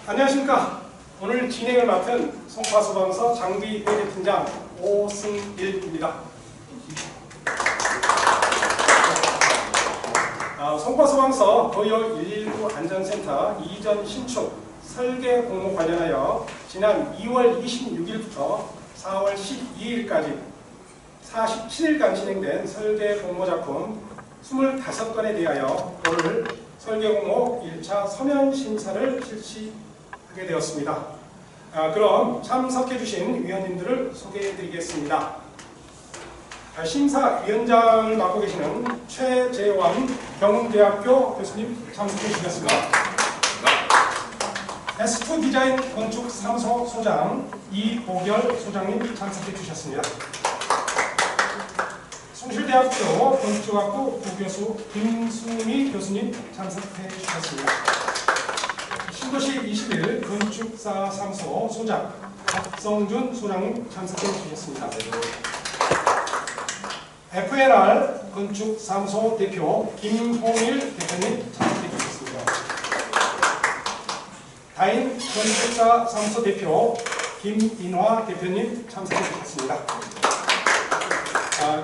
안녕하십니까. 오늘 진행을 맡은 송파소방서 장비회계팀장 오승일입니다. 송파소방서 도요 119 안전센터 이전 신축 설계 공모 관련하여 지난 2월 26일부터 4월 12일까지 47일간 진행된 설계 공모 작품 25건에 대하여 오늘 설계 공모 1차 서면 심사를 실시하게 되었습니다. 그럼 참석해 주신 위원님들을 소개해 드리겠습니다. 심사위원장을 맡고 계시는 최재원 경운대학교 교수님 참석해 주셨습니다. S2 디자인 건축사무소 소장 이보결 소장님 참석해 주셨습니다. 숭실대학교 건축학부 부교수 김수미 교수님 참석해 주셨습니다. 신도시 21 건축사무소 소장 박성준 소장님 참석해 주셨습니다. FNR 건축사무소 대표 김홍일 대표님 참석해 주셨습니다. 다인 건축사무소 대표 김인화 대표님 참석해 주셨습니다.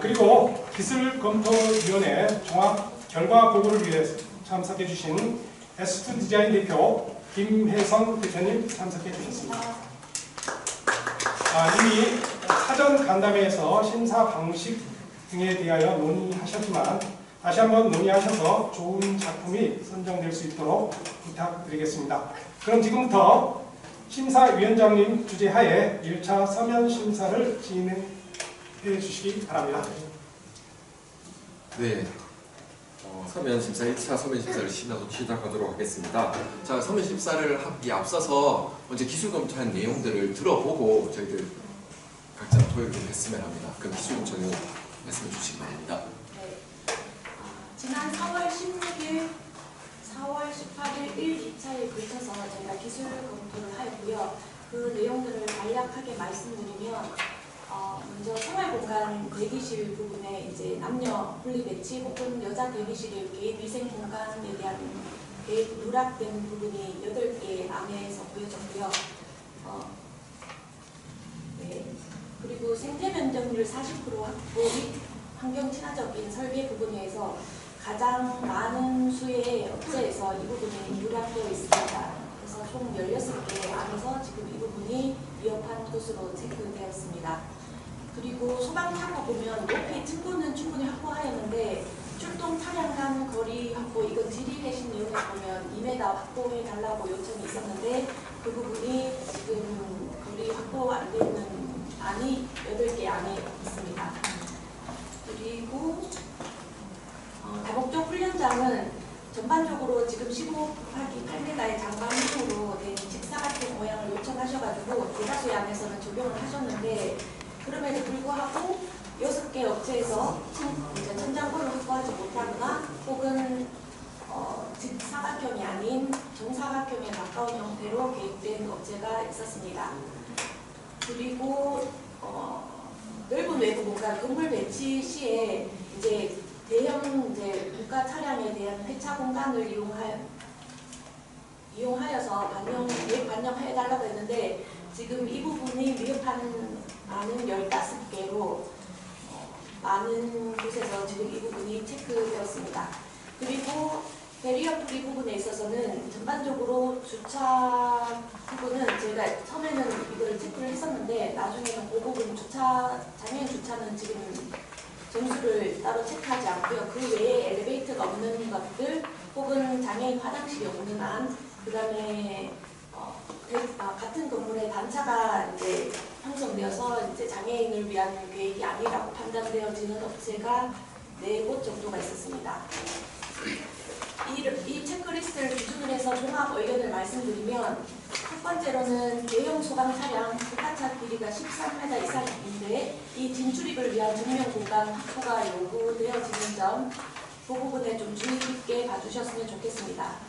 그리고 기술검토위원회 종합 결과 보고를 위해 참석해 주신 S2 디자인 대표 김혜성 대표님 참석해 주셨습니다. 이미 사전 간담회에서 심사 방식 등에 대하여 논의하셨지만 다시 한번 논의하셔서 좋은 작품이 선정될 수 있도록 부탁드리겠습니다. 그럼 지금부터 심사위원장님 주재하에 1차 서면 심사를 진행해 주시기 바랍니다. 네, 서면 심사 1차 서면 심사를 시작하도록 하겠습니다. 자, 서면 심사를 하기 앞서서 먼저 기술 검토한 내용들을 들어보고 저희들 각자 토의를 했으면 합니다. 그럼 기술 검토는 말씀해 주시기 바랍니다. 네. 지난 4월 16일, 4월 18일 1, 2차에 걸쳐서 저희가 기술 검토를 하였고요. 그 내용들을 간략하게 말씀드리면 먼저 생활공간 대기실 부분에 이제 남녀 분리 배치 혹은 여자 대기실의 개인 위생 공간에 대한 누락된 부분이 8개 안에서 보여졌고요. 네. 그리고 생태 면적률 40% 확보 및 환경 친화적인 설계 부분에서 가장 많은 수의 업체에서 이 부분이 누락되어 있습니다. 그래서 총 16개 안에서 지금 이 부분이 위협한 것으로 체크되었습니다. 그리고 소방차고 보면 높이 층고는 충분히 확보하였는데 출동 차량 간 거리 확보, 이건 질의해신 내용에 보면 2m 확보해 달라고 요청이 있었는데 그 부분이 지금 거리 확보 안 되는 안이 8개 안에 있습니다. 그리고 다목적 훈련장은 전반적으로 지금 15곱하기 8m의 장방형으로 된 직사각형 모양을 요청하셔가지고 대다수의 안에서는 적용을 하셨는데 그럼에도 불구하고 6개 업체에서 천장고를 확보하지 못하거나 혹은 직사각형이 아닌 정사각형에 가까운 형태로 계획된 업체가 있었습니다. 그리고 넓은 외부 공간 건물 배치 시에 이제 대형 국가 차량에 대한 회차 공간을 이용하여서 반영해 달라고 했는데 지금 이 부분이 위협하는 안은 15개로 많은 곳에서 지금 이 부분이 체크되었습니다. 그리고 배리어 프리 부분에 있어서는 전반적으로 주차 부분은 저희가 처음에는 이걸 체크를 했었는데 나중에는 그 부분 장애인 주차는 지금 점수를 따로 체크하지 않고요. 그 외에 엘리베이터가 없는 것들 혹은 장애인 화장실이 없는 안, 그 다음에 같은 건물에 단차가 이제 형성되어서 이제 장애인을 위한 계획이 아니라고 판단되어지는 업체가 4곳 정도가 있었습니다. 이 체크리스트를 기준으로 해서 종합 의견을 말씀드리면 첫 번째로는 대형 소방 차량 국가차 길이가 13m 이상인데 이 진출입을 위한 전면 공간 확보가 요구되어지는 점, 그 부분에 좀 주의 깊게 봐주셨으면 좋겠습니다.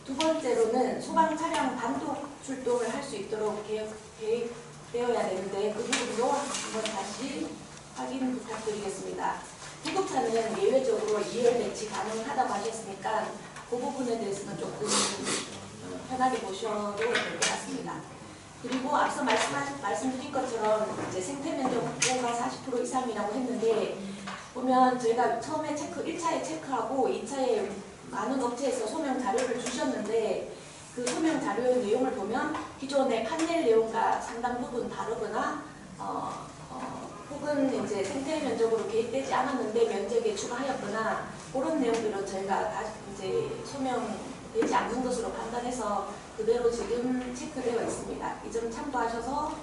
두 번째로는 소방 차량 단독 출동을 할 수 있도록 계획되어야 되는데 그 부분도 한번 다시 확인 부탁드리겠습니다. 구급차는 예외적으로 2열 배치 가능하다고 하셨으니까 그 부분에 대해서는 조금 편하게 보셔도 될 것 같습니다. 그리고 앞서 말씀드린 것처럼 이제 생태 면적 확보가 40% 이상이라고 했는데 보면 저희가 처음에 1차에 체크하고 2차에 많은 업체에서 소명 자료를 주셨는데 그 소명 자료의 내용을 보면 기존의 판넬 내용과 상당 부분 다르거나 혹은 이제 생태 면적으로 개입되지 않았는데 면적에 추가하였거나 그런 내용들은 저희가 다시 이제 소명되지 않는 것으로 판단해서 그대로 지금 체크되어 있습니다. 이 점 참고하셔서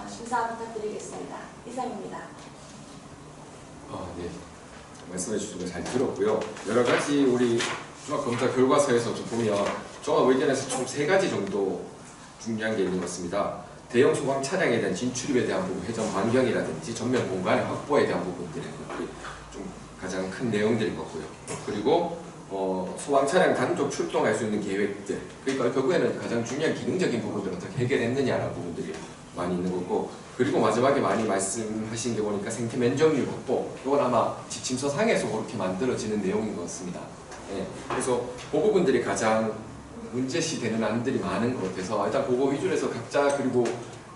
심사 부탁드리겠습니다. 이상입니다. 네. 말씀해 주신 거 잘 들었고요. 여러 가지 우리 종합 검사 결과서에서 좀 보면 종합 의견에서 총 3가지 정도 중요한 게 있는 것 같습니다. 대형 소방 차량에 대한 진출입에 대한 부분, 회전 반경이라든지 전면 공간의 확보에 대한 부분들이 좀 가장 큰 내용들인 거고요. 그리고 소방 차량 단독 출동할 수 있는 계획들, 그러니까 결국에는 가장 중요한 기능적인 부분들을 어떻게 해결했느냐라는 부분들이 많이 있는 거고, 그리고 마지막에 많이 말씀하신 게 보니까 생태 면적률 확보, 이건 아마 지침서상에서 그렇게 만들어지는 내용인 것 같습니다. 네, 그래서 그 부분들이 가장 문제시 되는 안들이 많은 것 같아서 일단 그거 위주로 해서 각자, 그리고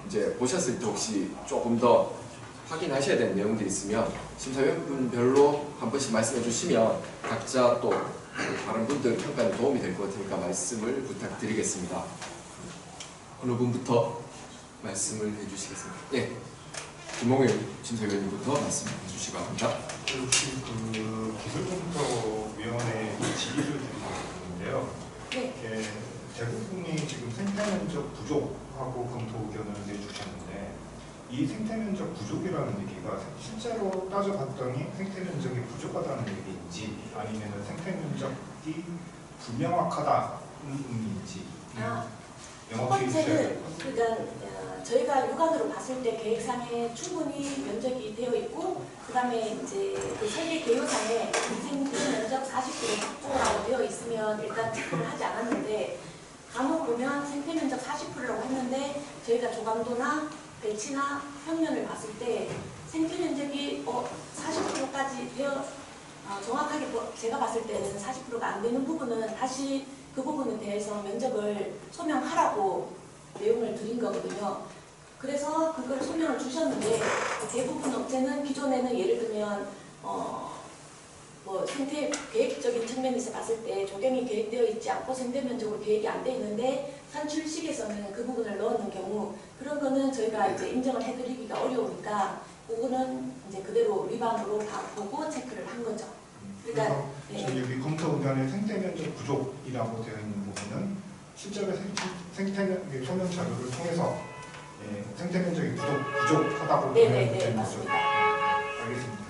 이제 보셨을 때 혹시 조금 더 확인하셔야 되는 내용들이 있으면 심사위원분별로 한 번씩 말씀해 주시면 각자 또 다른 분들 평가에 도움이 될 것 같으니까 말씀을 부탁드리겠습니다. 어느 분부터 말씀을 해주시겠습니까? 네, 김홍일 심사위원님부터 말씀해 주시기 바랍니다. 혹시 그 기술검토위원회 질의를 드리는데요. 네. 대부분이 지금 생태면적 부족하고 검토 의견을 내주셨는데 이 생태면적 부족이라는 얘기가 실제로 따져봤더니 생태면적이 부족하다는 얘기인지 아니면 생태면적이 불명확하다는 의미인지 첫 번째는 그러니까 저희가 육안으로 봤을 때 계획상에 충분히 면적이 되어 있고 그다음에 이제 그 설계 개요상에 생태 면적 40% 확보라고 되어 있으면 일단 체크를 하지 않았는데 간혹 보면 생태 면적 40%라고 했는데 저희가 조감도나 배치나 평면을 봤을 때 생태 면적이 40%까지 되어 정확하게 제가 봤을 때는 40%가 안 되는 부분은 다시 그 부분에 대해서 면적을 소명하라고 내용을 드린 거거든요. 그래서 그걸 소명을 주셨는데 대부분 업체는 기존에는 예를 들면 뭐 생태 계획적인 측면에서 봤을 때 조경이 계획되어 있지 않고 생태 면적으로 계획이 안 돼 있는데 산출식에서는 그 부분을 넣는 경우 그런 거는 저희가 이제 인정을 해드리기가 어려우니까 그거는 이제 그대로 위반으로 다 보고 체크를 한 거죠. 그러니까 저희 여기 검토 의견에 생태면적 부족이라고 되어 있는 부분은 실제로 생태면 소명 자료를 통해서 생태면적이 부족하다고 네네네 되는 거죠. 맞습니다. 알겠습니다.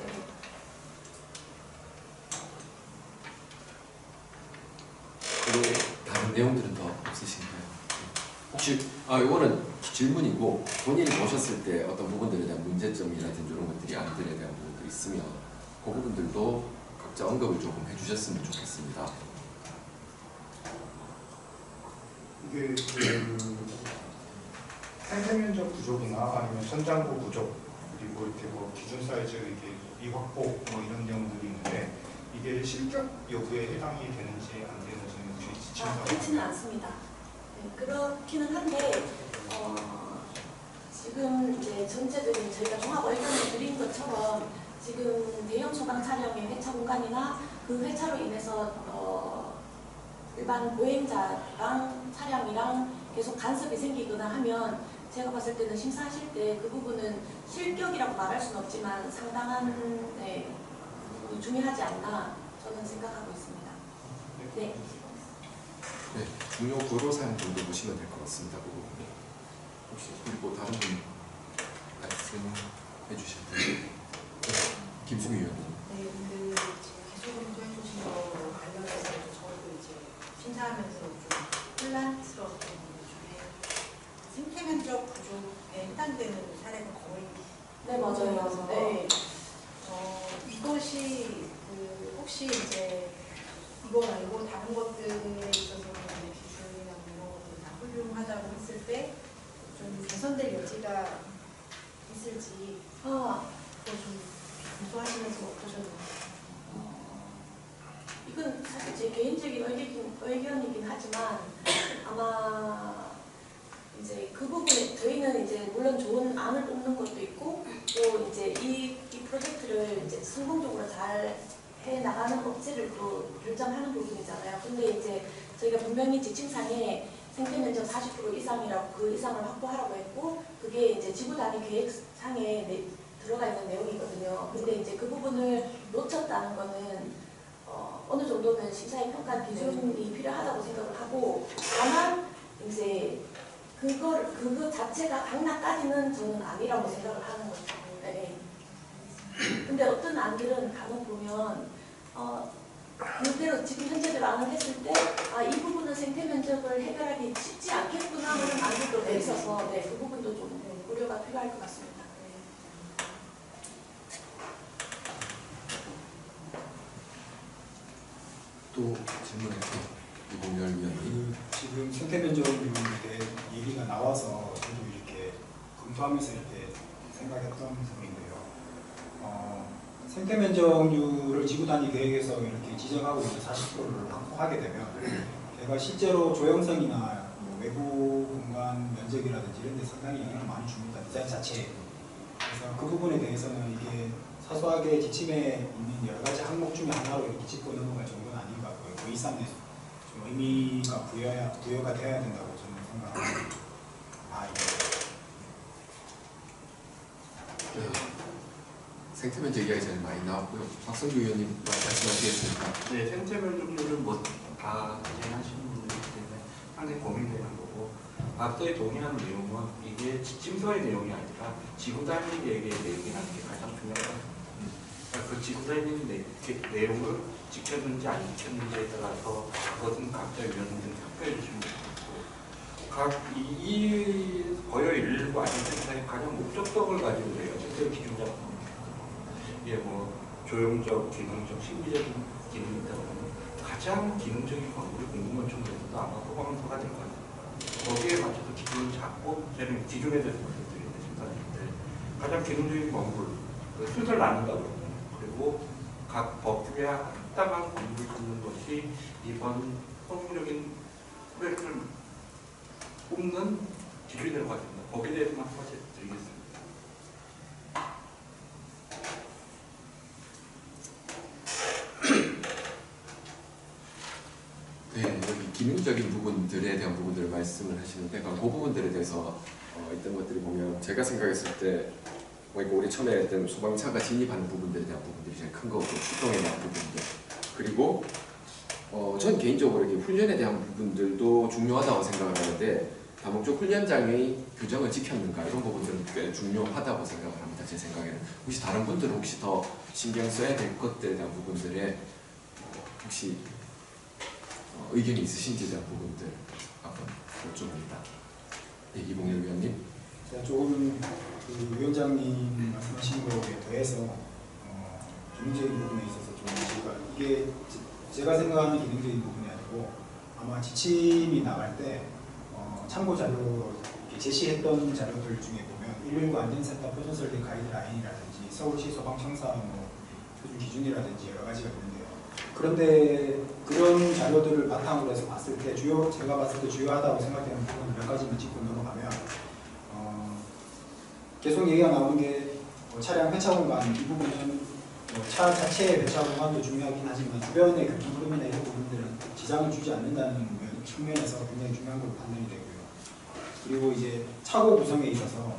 그리고 다른 내용들은 더 없으신가요? 혹시 이거는 질문이고 본인이 보셨을 때 어떤 부분들에 대한 문제점이라든지 이런 것들이 안들에 대한 부분들이 있으면 그 부분들도 각자 언급을 조금 해주셨으면 좋겠습니다. 이게 그 생태면적 부족이나 아니면 선장고 부족 그리고 이렇게 뭐 기준 사이즈 이게 미확보 뭐 이런 내용들이 있는데 이게 실격 여부에 해당이 되는지 안 되는지는 혹시 지침서 그렇지는 않습니다. 네, 그렇기는 한데 지금 이제 전체적인 저희가 종합 의견을 드린 것처럼 지금 대형 소방 차량의 회차 공간이나 그 회차로 인해서 일반 보행자랑 차량이랑 계속 간섭이 생기거나 하면 제가 봤을 때는 심사하실 때 그 부분은 실격이라고 말할 수는 없지만 상당한 부분이 중요하지 않나 저는 생각하고 있습니다. 네. 네, 중요 고려사항 정도 보시면 될 것 같습니다. 그 부분이. 혹시 그리고 다른 분 말씀해 주실 분? 김수미 의원님. 네, 그 지금 기술검토 해주신 거 관련해서 저도 이제 심사하면서 좀 혼란스러웠던 부분 중에 생태면적 부족에 해당되는 사례가 거의 네 맞아요. 네. 이것이 그 혹시 이제 이거 말고 다른 것들에 있어서는 기술이나 이런 것들 다 훌륭하다고 했을 때 좀 개선될 여지가 있을지 그거 좀 검토하시면서 어떠셨나요? 이건 사실 제 개인적인 의견이긴 하지만 아마 이제 그 부분에 저희는 이제 물론 좋은 안을 뽑는 것도 있고 또 이제 이 프로젝트를 이제 성공적으로 잘 해 나가는 업체를 또 결정하는 부분이잖아요. 근데 이제 저희가 분명히 지침상에 생태 면적 40% 이상이라고 그 이상을 확보하라고 했고 그게 이제 지구 단위 계획상에 들어가 있는 내용이거든요. 근데 이제 그 부분을 놓쳤다는 거는 어느 정도는 심사의 평가 기준이 필요하다고 생각을 하고 다만 이제 그거 자체가 강락까지는 저는 아니라고 생각을 하는 거죠. 네. 근데 어떤 안들은 간혹 보면 그대로 지금 현재대로 안을 했을 때 이 부분은 생태 면적을 해결하기 쉽지 않겠구나 하는 안들도 있어서 네, 그 부분도 좀 고려가 필요할 것 같습니다. 또 질문할게요. 이봉열 위원님. 지금 생태 면적률에 얘기가 나와서 저도 이렇게 검토하면서 이렇게 생각했던 부분인데요. 생태 면적률을 지구 단위 계획에서 이렇게 지정하고 이제 40%를 확보하게 되면 걔가 실제로 조형성이나 뭐 외부 공간 면적이라든지 이런 데 상당히 영향을 많이 줍니다. 디자인 자체에. 그래서 그 부분에 대해서는 이게 사소하게 지침에 있는 여러 가지 항목 중에 하나로 이렇게 짚고 넘어갈 정도는 아닌 것 같고요. 그 이상의 좀 의미가 부여가 돼야 된다고 저는 생각합니다. 네. 생태 면적 이야기 잘 많이 나왔고요. 박성규 의원님 말씀하시겠습니까? 네, 생태 면적률을 다 이해하시는 분들이기 때문에 상당히 고민되는 거고 앞서에 동의하는 내용은 이게 지침서의 내용이 아니라 지구 단위 계획의 내용이라는 게 가장 중요하다. 그 지구 단위 내용을 지켰는지 안 지켰는지에 따라서 그것은 각자 위원님들이 평가해 주시면 되고 이 거여 일부 아시는 가장 목적성을 가지고 돼요. 실제 기준자가 이게 뭐 조형적, 기능적, 심리적인 기능이 있다 보면 가장 기능적인 광물이 공공건축에서도 아마 소방서가 될 것 같아요. 거기에 맞춰서 기준을 잡고 저는 기준에 대해서 말씀드리는 생각인데 가장 기능적인 광물, 뜻을 나눈다고 그러거든요. 그리고 각 법규에 합당한 광물을 짓는 것이 이번 성공적인 프로젝트를 뽑는 기준이 될 것 같습니다. 거기에 대해서만 한 가지 드리겠습니다. 네, 여기 기능적인 부분들에 대한 부분들을 말씀을 하시는데 그 부분들에 대해서 있던 것들이 보면 제가 생각했을 때 우리 처음에 했던 소방차가 진입하는 부분들에 대한 부분들이 제일 큰 거고 출동에 대한 부분들 그리고 전 개인적으로 이렇게 훈련에 대한 부분들도 중요하다고 생각을 하는데 다목적 훈련장의 규정을 지켰는가 이런 부분들은 꽤 중요하다고 생각을 합니다. 제 생각에는 혹시 다른 분들은 혹시 더 신경 써야 될 것들에 대한 부분들에 혹시 의견이 있으신지에 대한 부분들 한번 여쭤봅니다. 네, 이봉열 위원님. 제가 조금 그 위원장님 말씀하신 거에 더해서 기능적인 부분에 있어서 좀 이게 제가 생각하는 기능적인 부분이 아니고 아마 지침이 나갈 때 참고 자료로 제시했던 자료들 중에 보면 119 안전센터 표준 설계 가이드라인이라든지 서울시 소방청사 표준 기준이라든지 여러 가지가 있는데요. 그런데 그런 자료들을 바탕으로 해서 봤을 때 제가 봤을 때 주요하다고 생각되는 부분 몇 가지만 짚고 넘어가면 계속 얘기가 나오는 게 차량 회차 공간 이 부분은 차 자체의 회차 공간도 중요하긴 하지만 주변의 교통 흐름이나 이런 부분들은 지장을 주지 않는다는 측면에서 굉장히 중요한 걸로 판단이 되고요. 그리고 이제 차고 구성에 있어서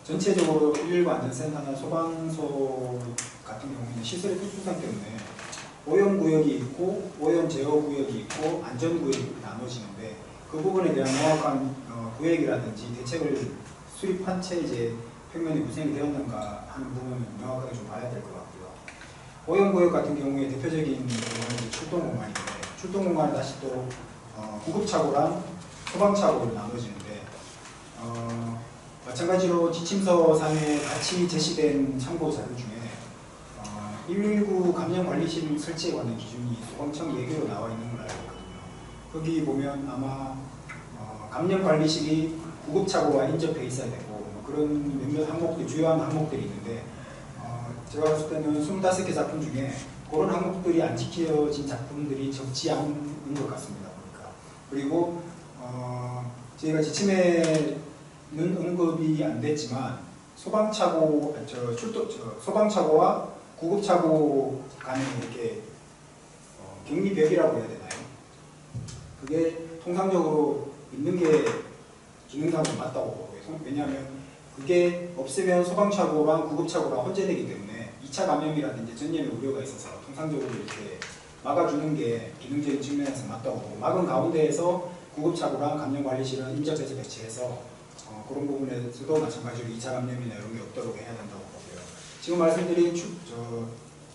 전체적으로 119 안전센터나 소방서 같은 경우에는 시설의 특수성 때문에 오염구역이 있고 오염 제어구역이 있고 안전구역이 나눠지는데 그 부분에 대한 명확한 구획이라든지 대책을 수립한 채 이제 평면이 구성이 되었는가 하는 부분은 명확하게 좀 봐야 될 것 같고요. 오염구역 같은 경우에 대표적인 경우는 출동공간인데 출동공간은 다시 또 구급차고랑 소방차고로 나눠지는데 마찬가지로 지침서상에 같이 제시된 참고 자료 중에 119 감염관리실 설치에 관한 기준이 소방청 예규로 나와 있는 걸 알고 있거든요. 거기 보면 아마 감염관리실이 구급차고와 인접해 있어야 되고 그런 몇몇 항목들, 주요한 항목들이 있는데 제가 봤을 때는 25개 작품 중에 그런 항목들이 안 지켜진 작품들이 적지 않은 것 같습니다. 보니까. 그리고 저희가 지침에는 언급이 안 됐지만 소방차고와 구급차고 간에 이렇게 격리벽이라고 해야 되나요? 그게 통상적으로 있는 게 기능상으로 맞다고 보고요. 왜냐하면 그게 없으면 소방차고랑 구급차고랑 혼재되기 때문에 2차 감염이라든지 전염의 우려가 있어서 통상적으로 이렇게 막아주는 게 기능적인 측면에서 맞다고 보고, 막은 가운데에서 구급차고랑 감염관리실은 인접해서 배치해서 그런 부분에서도 마찬가지로 2차 감염이나 이런 게 없도록 해야 된다고 보고요. 지금 말씀드린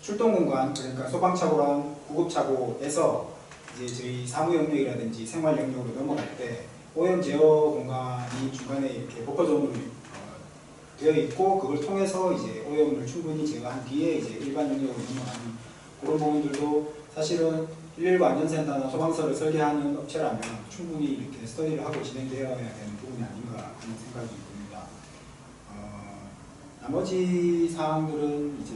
출동 공간, 그러니까 소방차고랑 구급차고에서 이제 저희 사무 영역이라든지 생활 영역으로 넘어갈 때 오염 제어 공간이 중간에 이렇게 버퍼존으로 되어 있고, 그걸 통해서 이제 오염을 충분히 제거한 뒤에 이제 일반 영역으로 넘어가는 그런 부분들도 사실은 119 안전센터나 소방서를 설계하는 업체라면 충분히 이렇게 스터디를 하고 진행되어야 되는 부분이 아닌가 하는 생각이 듭니다. 나머지 사항들은 이제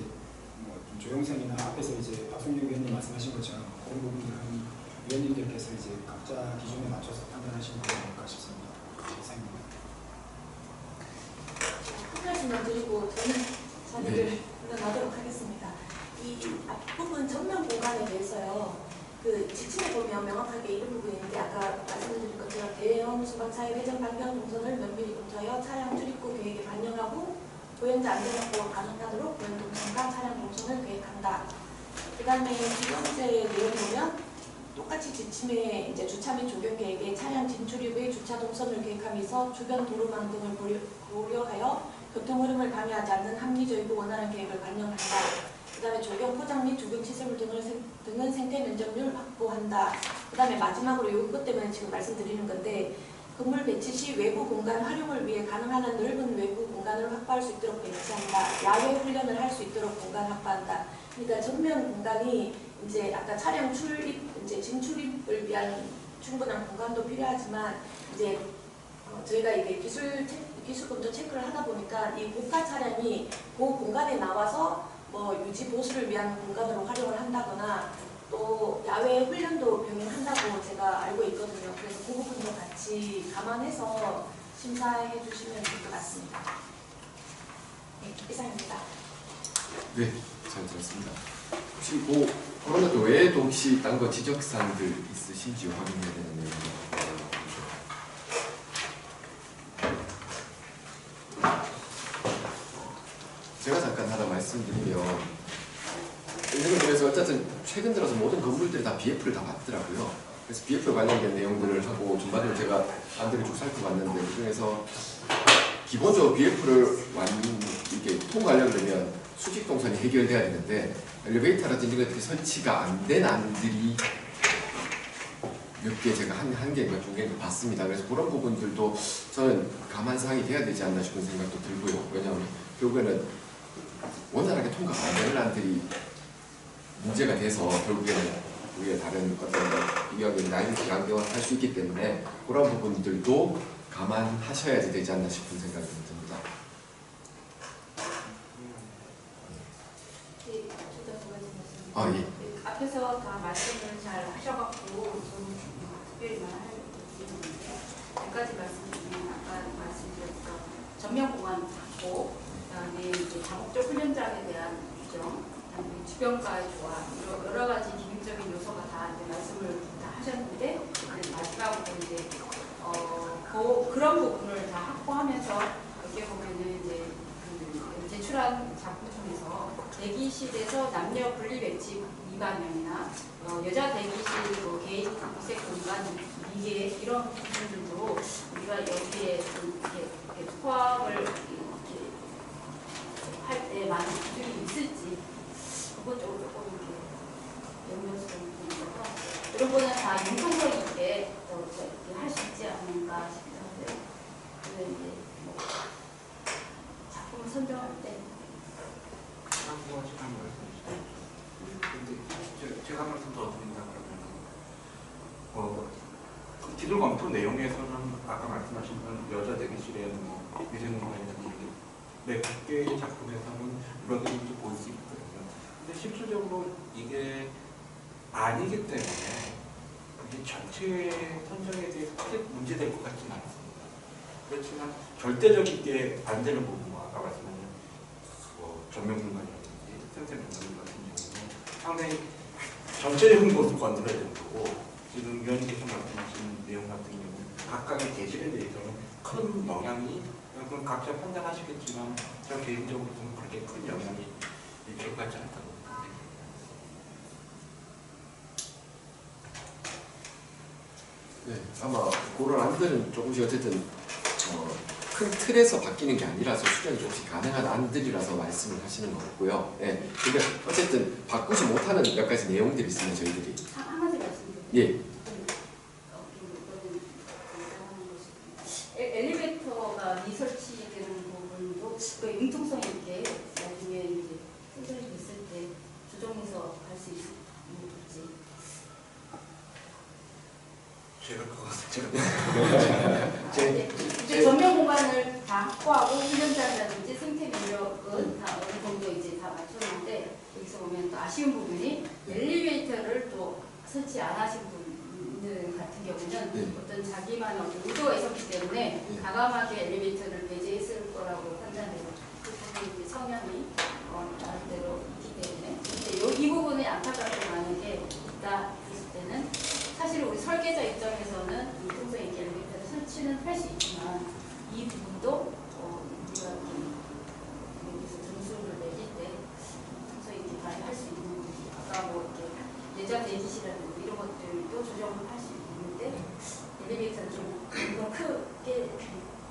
좀 조영선이나 앞에서 이제 박성윤 위원님 말씀하신 것처럼 그런 부분들은 위원님들께서 이제 각자 기준에 맞춰서 판단하시면 되지 않을까 싶습니다. 이상입니다. 한 가지만 드리고 저는 자리를 물러나도록 하겠습니다. 이 앞부분 전면 공간에 대해서요. 그 지침에 보면 명확하게 이런 부분이 있는데, 아까 말씀드린 것처럼 대형 소방차의 회전 방향 동선을 면밀히 검토하여 차량 출입구 계획에 반영하고 보행자 안전 확보가 가능하도록 보행 동선과 차량 동선을 계획한다. 그 다음에 두 번째 내용 보면 똑같이 지침에 이제 주차 및 조경 계획에 차량 진출입의 주차 동선을 계획하면서 주변 도로망 등을 고려하여 교통 흐름을 방해하지 않는 합리적이고 원활한 계획을 반영한다. 그 다음에 조경 포장 및 조경 시설물 등은 생태 면적률 확보한다. 그 다음에 마지막으로 이것 때문에 지금 말씀드리는 건데, 건물 배치 시 외부 공간 활용을 위해 가능한 한 넓은 외부 공간을 확보할 수 있도록 배치한다. 야외 훈련을 할 수 있도록 공간 확보한다. 그러니까 전면 공간이 이제 아까 차량 출입, 이제 진출입을 위한 충분한 공간도 필요하지만, 이제 저희가 이게 기술 검토 체크를 하다 보니까 이 고가 차량이 그 공간에 나와서 유지 보수를 위한 공간으로 활용을 한다거나 또 야외 훈련도 병행한다고 제가 알고 있거든요. 그래서 그 부분도 같이 감안해서 심사해 주시면 될 것 같습니다. 네, 이상입니다. 네, 잘 들었습니다. 혹시 그런 것도 외에도 혹시 딴 거 지적사항들 있으신지 확인해야 되는 내용이 제가 잠깐 하나 말씀드리면, 왜냐면 그래서 어쨌든 최근 들어서 모든 건물들이 다 BF를 다 받더라고요. 그래서 BF 관련된 내용들을 하고 전반적으로 제가 안들을 쭉 살펴봤는데, 그중에서 기본적으로 BF를 이렇게 통과하려면 수직 동선이 해결돼야 되는데, 엘리베이터라든지 이런 것들이 설치가 안 된 안들이 몇 개 제가 한 개인가 두 개인가 봤습니다. 그래서 그런 부분들도 저는 감안사항이 돼야 되지 않나 싶은 생각도 들고요. 왜냐하면 결국에는 원활하게 통과가 안 되는 안들이 문제가 돼서 결국에는 우리의 다른 어떤 이야기를 나이를 양경할 수 있기 때문에 그런 부분들도 감안하셔야 되지 않나 싶은 생각이 듭니다. 네, 저도 두 가지 말씀드립니다. 아, 예. 네, 앞에서 다 말씀을 잘 하셔갖고 좀 특별히 말할 부분이 있는데, 몇 가지 말씀드리면 아까 말씀드렸던 전면 공간 확보, 그다음에 이제 다목적 훈련장에 대한 규정, 그다음에 주변과의 조화, 여러 가지 기능적인 요소가 다 이제 말씀을 다 하셨는데, 마지막으로 이제 그런 부분을 다 확보하면서 여기에 보면은 이제 그 제출한 작품 중에서 대기실에서 남녀 분리 배치 위반형이나 여자 대기실 개인 이색 공간 미개 이런 부분들도 우리가 여기에 좀 이렇게 포함을 할 때 많은 기준이 있을지 그것 쪽으로 조금 이렇게 연결성이 있어서 이런 거는 다 융통성 있게 할 수 있지 않을까 싶기도 한데요. 그래서 이제 작품을 선정할 때 제가 한 말씀 더 드린다 그러면 기술 검토 내용에서는 아까 말씀하신 여자 대기실에는 위생공간이라든지 몇 개의 작품에서는 그런 부분도 볼 수 있거든요. 근데 실질적으로 이게 아니기 때문에 그게 전체 선정에 대해서 크게 문제될 것 같지는 않습니다. 그렇지만 절대적이게 반대는 부분과 아까 말씀하신 전면공간이라든지 생태 공간 같은 경우는 상당히 전체적인 것을 건드려야 되는 거고, 지금 위원님께서 말씀하신 내용 같은 경우는 각각의 계실에 대해서는 큰 영향이, 그건 각자 판단하시겠지만 저 개인적으로는 그렇게 큰 영향이 있을 것 같지 않다고 봅니다. 네, 아마 그런 안들은 조금씩 어쨌든 큰 틀에서 바뀌는 게 아니라서 수정이 조금씩 가능한 안들이라서 말씀을 하시는 것 같고요. 예, 근데 어쨌든 바꾸지 못하는 몇 가지 내용들이 있으면 저희들이 한 가지 말씀드릴게요. 예, 엘리베이터가 미설치되는 부분도 그 융통성 있게 나중에 이제 선정이 됐을 때 조정해서 할 수 있을지. 이제 전면 공간을 다 확보하고 훈련자라든지 생태 면역은 다 어느 정도 이제 다 맞췄는데, 여기서 보면 또 아쉬운 부분이 엘리베이터를 또 설치 안 하신 분들 같은 경우는 어떤 자기만의 어떤 의도가 있었기 때문에 과감하게 엘리베이터를 배제했을 거라고 판단해요. 그 부분이 이제 성향이 나름대로 있기 때문에 이 부분이 안타깝게 만약에 있다 했을 때는 사실 우리 설계자 입장에서는 융통성 있게 엘리베이터를 설치는 할 수 있지만 이 부분도 우리가 여기서 점수를 매길 때 융통성 있게 발휘할 수 있는 아까 뭐 이렇게 예전 내지시라든지 이런 것들도 조정을 할 수 있는데 엘리베이터는 좀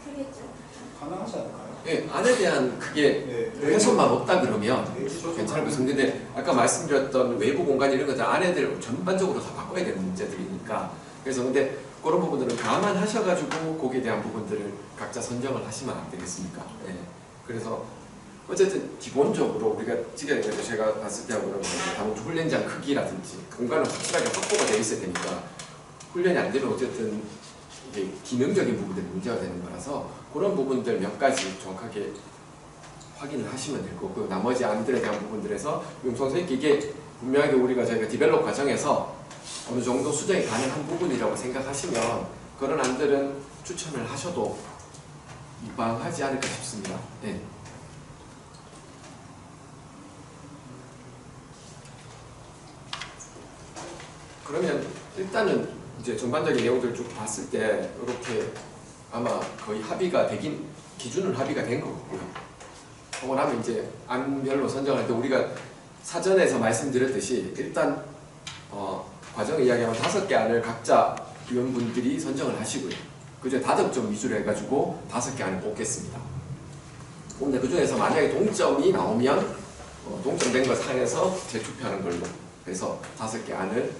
크겠죠? 가능하지 않을까요? 예, 안에 대한 그게 훼손만 없다 그러면 괜찮을 것 같습니다. 근데 아까 말씀드렸던 외부 공간 이런 것들 안에들 전반적으로 다 바꿔야 되는 문제들이니까, 그래서 근데 그런 부분들은 감안하셔가지고 거기에 대한 부분들을 각자 선정을 하시면 안 되겠습니까? 예. 그래서 어쨌든 기본적으로 우리가 지금 제가 봤을 때하고 그러면 당초 훈련장 크기라든지 공간은 확실하게 확보가 되어 있어야 되니까 훈련이 안 되면 어쨌든 이게 기능적인 부분들이 문제가 되는 거라서 그런 부분들 몇 가지 정확하게 확인을 하시면 될 거고요. 나머지 안들에 대한 부분들에서 융통성 있게 이게 분명하게 저희가 디벨롭 과정에서 어느 정도 수정이 가능한 부분이라고 생각하시면 그런 안들은 추천을 하셔도 무방하지 않을까 싶습니다. 네. 그러면 일단은 이제 전반적인 내용들을 쭉 봤을 때 이렇게 아마 거의 합의가 되긴 기준은 합의가 된 것 같고요. 하고 나면 이제 안별로 선정할 때 우리가 사전에서 말씀드렸듯이 일단 과정을 이야기하면 5개 안을 각자 위원분들이 선정을 하시고요. 그중에 다득점 위주로 해가지고 5개 안을 뽑겠습니다. 근데 그 중에서 만약에 동점이 나오면 동점된 걸 상해서 재투표하는 걸로 해서 5개 안을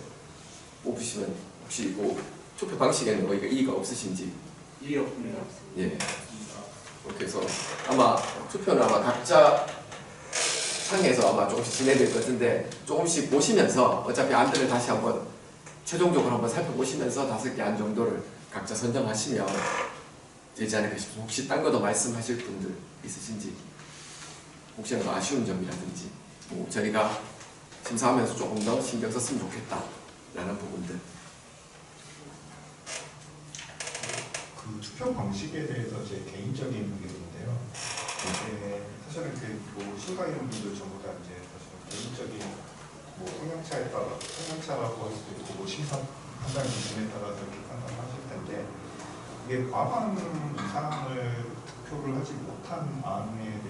뽑으시면 혹시 뭐 투표 방식에는 이의가 없으신지? 이의 없습니다. 예. 그렇게 해서 아마 투표는 아마 각자 상에서 아마 조금씩 진행될 것 같은데 조금씩 보시면서 어차피 안들을 다시 한번 최종적으로 한번 살펴보시면서 5개 안 정도를 각자 선정하시면 되지 않을까 싶습니다. 혹시 딴 거 더 말씀하실 분들 있으신지, 혹시라도 아쉬운 점이라든지 뭐 저희가 심사하면서 조금 더 신경 썼으면 좋겠다라는 부분들. 그 투표 방식에 대해서 제 개인적인 의견인데요. 사실은 뭐 신가 이런 분들 전부 다 이제 사실 개인적인 뭐 성향차라고 할 수도 있고 뭐 심사 판단 기준에 따라서 이렇게 판단하실 텐데, 이게 과반 이상을 투표를 하지 못한 안에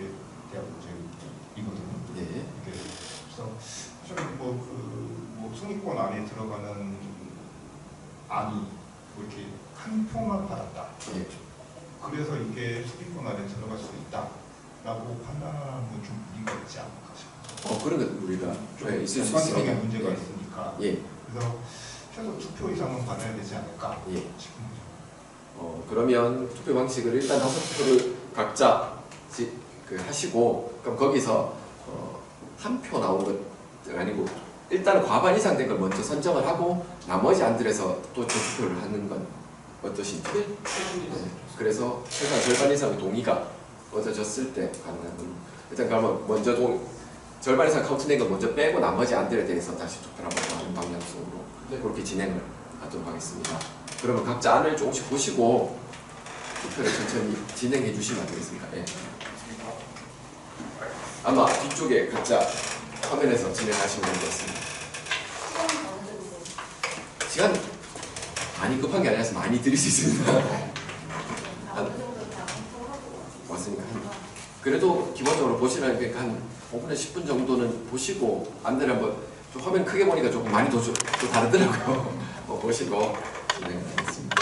대한 문제이거든요. 예. 그래서 사실은 뭐 승리권 안에 들어가는 안이 뭐 이렇게 한 표만 받았다. 예. 그래서 이게 승리권 안에 들어갈 수 있다라고 판단하는 건 좀 무리가 있지 않을까 싶어요. 그런 것 우리가 좀 있을 수 전반적인 있습니다. 문제가 예. 있으니까. 예. 그래서 최소 2표 이상은 받아야 되지 않을까 예. 싶습니다. 그러면 투표 방식을 일단 5표를 각자 하시고, 그럼 거기서 한 표 나온 것 아니고 일단은 과반 이상 된 걸 먼저 선정을 하고 나머지 안들에서 또 재투표를 하는 건 어떠신지. 네. 그래서 최소한 절반 이상의 동의가 얻어졌을 때 가능한 걸로. 일단 그러면 먼저 절반 이상 카운트된 걸 먼저 빼고 나머지 안들에 대해서 다시 투표를 한번 하는 방향성으로 그렇게 진행을 하도록 하겠습니다. 그러면 각자 안을 조금씩 보시고 투표를 천천히 진행해 주시면 안 되겠습니까? 예. 아마 뒤쪽에 각자 화면에서 진행하시면 될 것 같습니다. 시간은 어느 정도? 시간 많이 급한 게 아니라서 많이 드릴 수 있습니다. 어느 정도 다 검토하고 맞습니다. 그래도 기본적으로 보시는 게 한 5분에서 10분 정도는 보시고 안내를 한번 좀 화면 크게 보니까 조금 많이 더 다르더라고요. 보시고 진행하겠습니다.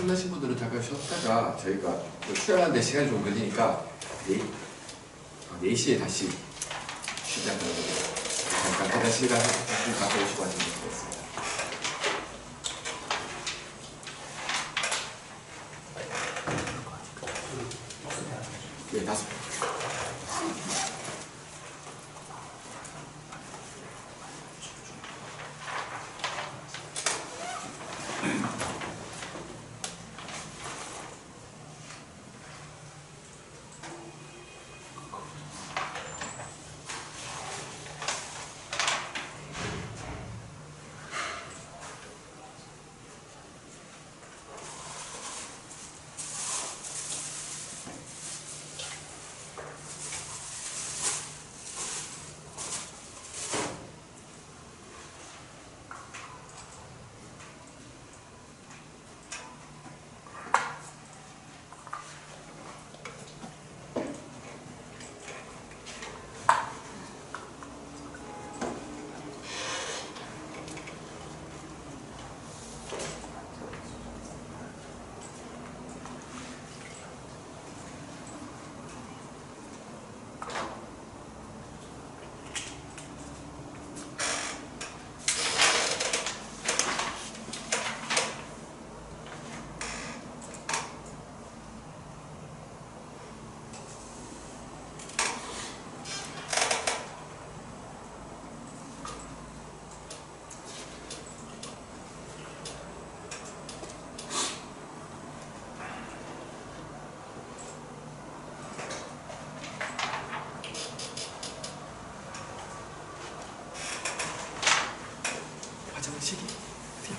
끝나신 분들은 잠깐 쉬었다가 저희가 출연하는데 시간이 좀 걸리니까 4시에 다시 시작하는 거예요. 잠깐 계단 시간 좀 갖고 오시고 하시면 좋겠습니다. 네, 5분. 화장실이 어디야?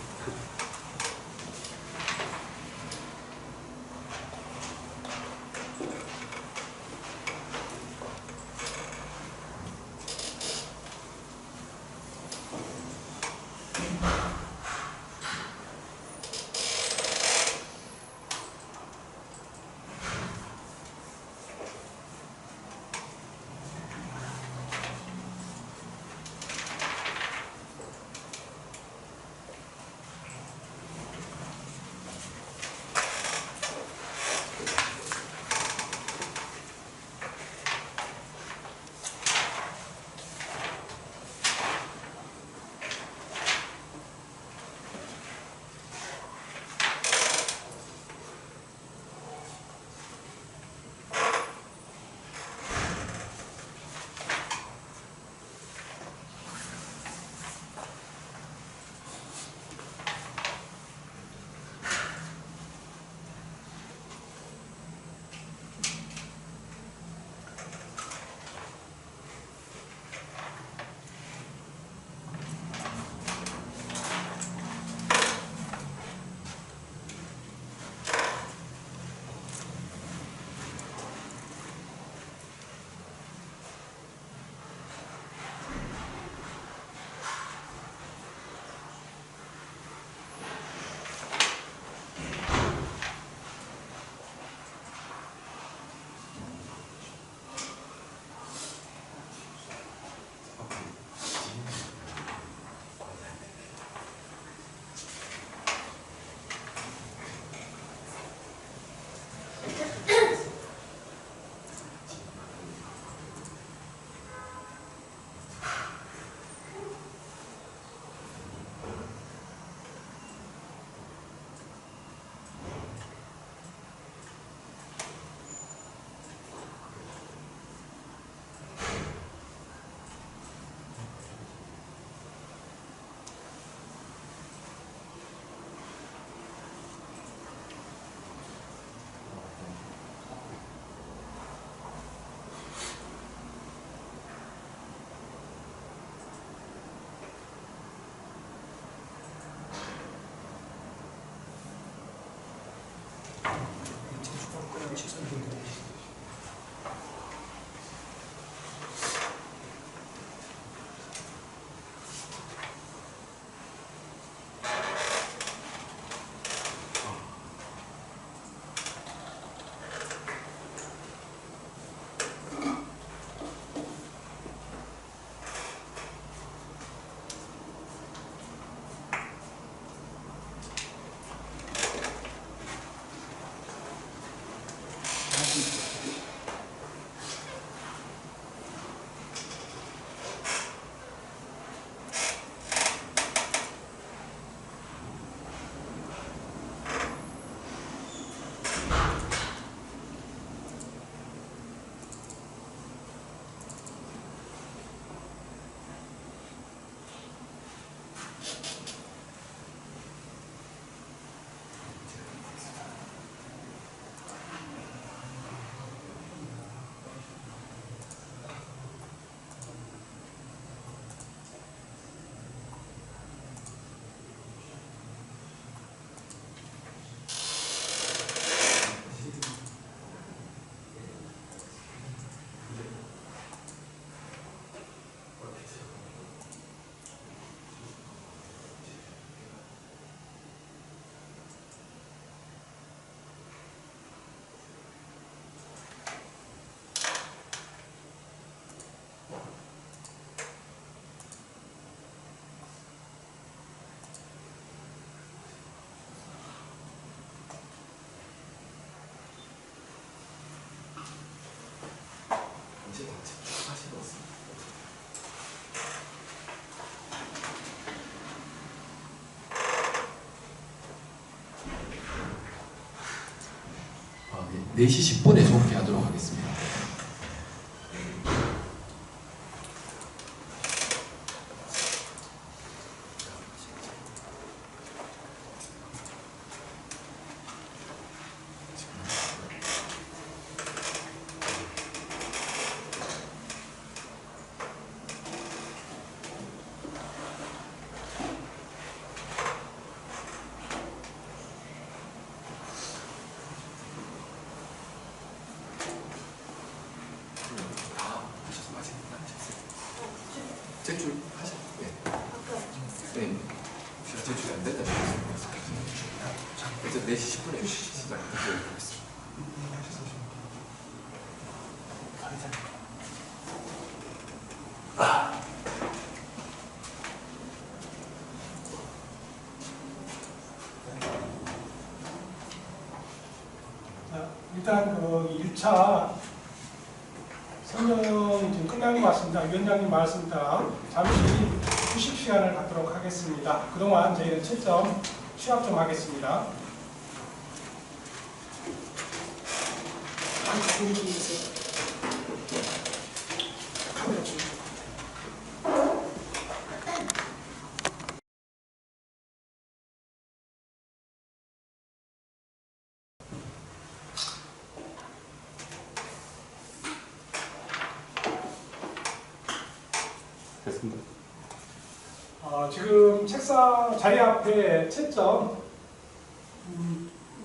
이제 다 집중하시겠습니다. 네, 4시 10분에 종료하도록 하겠습니다. 제출하셨 네. 네. 제출이 안 된다는 말씀이었어요. 그래서 4시 10분에 시작하도록 하겠습니다. 자, 일단 그 1차 설명이 지금 끝난 것 같습니다. 위원장님 말씀 따라 잠시 휴식 시간을 갖도록 하겠습니다. 그동안 저희는 채점 취합 좀 하겠습니다. 카메라 좀. 됐습니다. 지금 책상 자리 앞에 채점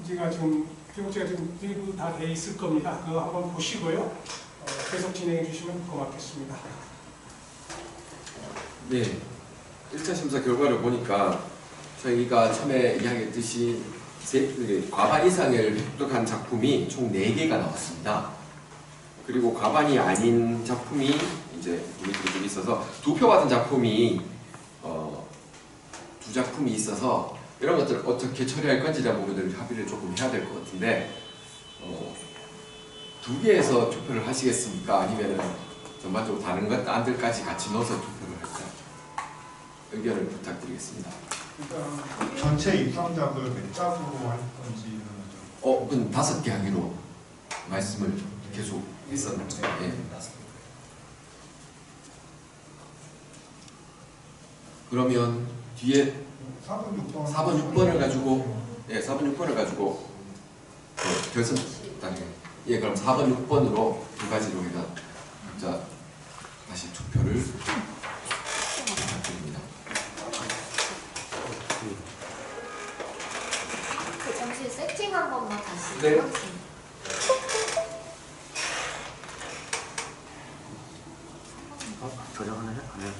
제가 지금 교육제가 지금 리뷰 다 돼 있을 겁니다. 그거 한번 보시고요. 계속 진행해 주시면 고맙겠습니다. 네, 1차 심사 결과를 보니까 저희가 처음에 이야기했듯이 과반 이상을 획득한 작품이 총 4개가 나왔습니다. 그리고 과반이 아닌 작품이 이제 밑에 있어서 2표 받은 작품이 2작품이 있어서 이런 것들을 어떻게 처리할 건지 대한 부분들을 합의를 조금 해야 될 것 같은데 2개에서 투표를 하시겠습니까? 아니면은 전반적으로 다른 것들까지 같이 넣어서 투표를 할까? 의견을 부탁드리겠습니다. 그러니까 전체 입상작을 몇 짝으로 할 건지는 좀. 그건 5개 하기로 말씀을 계속 했었는데. 예. 그러면 뒤에 4번, 6번을 가지고, 예, 4번, 6번을 가지고 결선 단계. 예, 그럼 4번, 6번으로 두 가지로 해서 각자 다시 투표를 부탁드립니다. 잠시 세팅 한 번만 다시 네. 하겠습니다. 저장하나요? 네.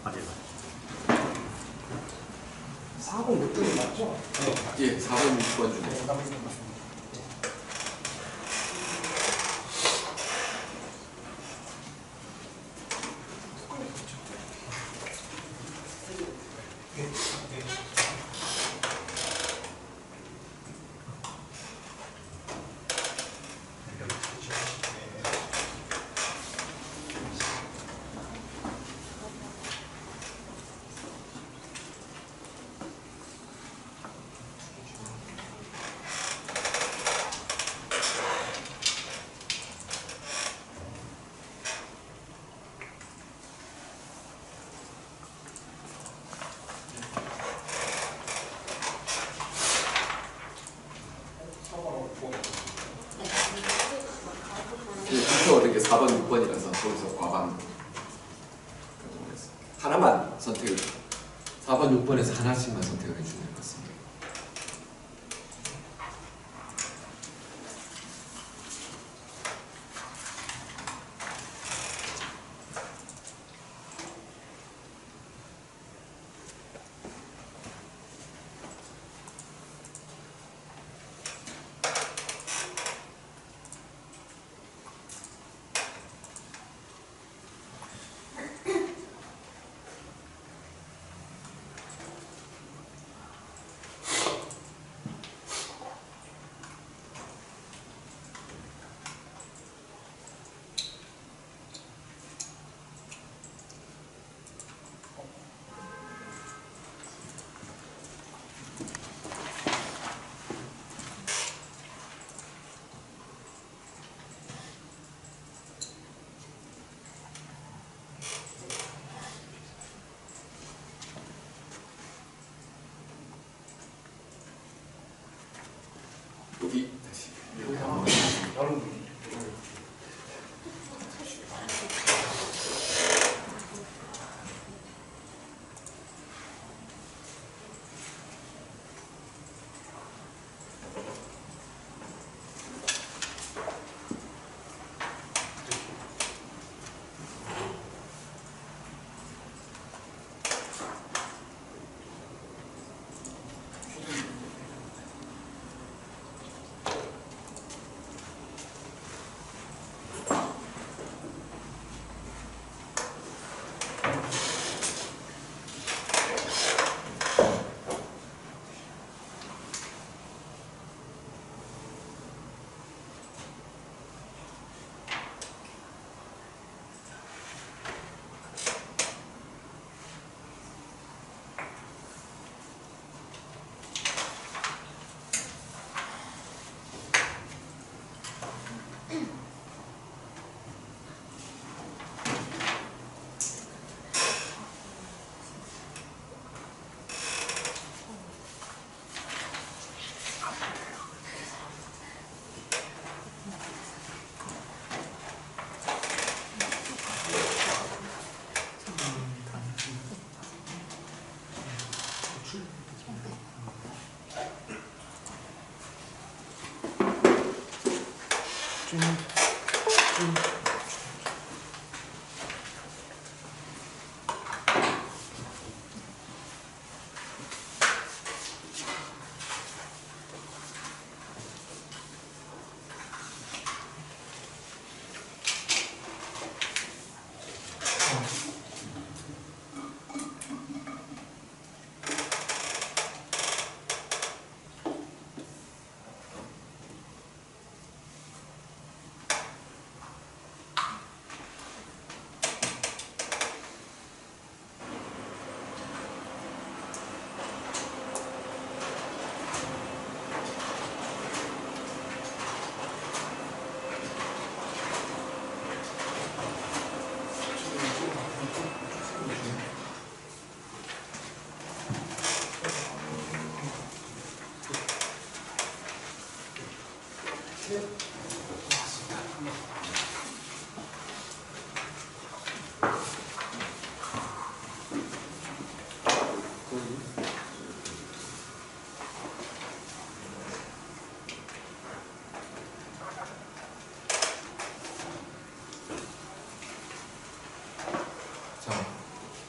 아직 4번 몇 번이 맞죠? 예, 4번, 6번 중에. 투표 얻은 게 4번, 6번이라서 거기서 과반 하나만 선택을 4번, 6번에서 하나씩만 선택을 해주면 될 것 같습니다. 여기 다시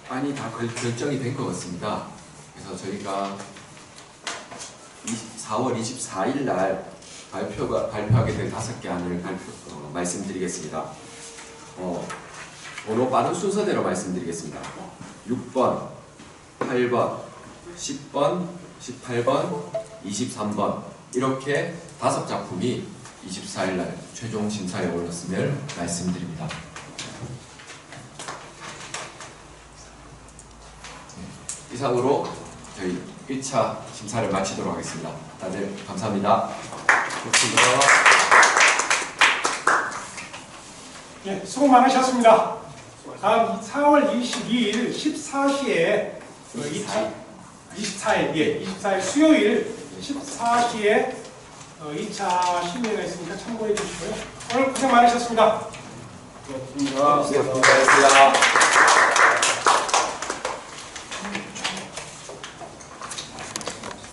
안이 다 결정이 된 것 같습니다. 그래서 저희가 4월 24일 날 발표하게 될 5개 안을 말씀드리겠습니다. 번호 빠른 순서대로 말씀드리겠습니다. 6번, 8번, 10번, 18번, 23번 이렇게 5작품이 24일 날 최종 심사에 올랐음을 말씀드립니다. 이상으로 저희 1차 심사를 마치도록 하겠습니다. 다들 감사합니다. 네, 수고 많으셨습니다. 다음 4월 22일 14시에 24일 수요일 14시에 2차 심의가 있으니까 참고해 주시고요. 오늘 고생 많으셨습니다. 고맙습니다. 수고하셨습니다.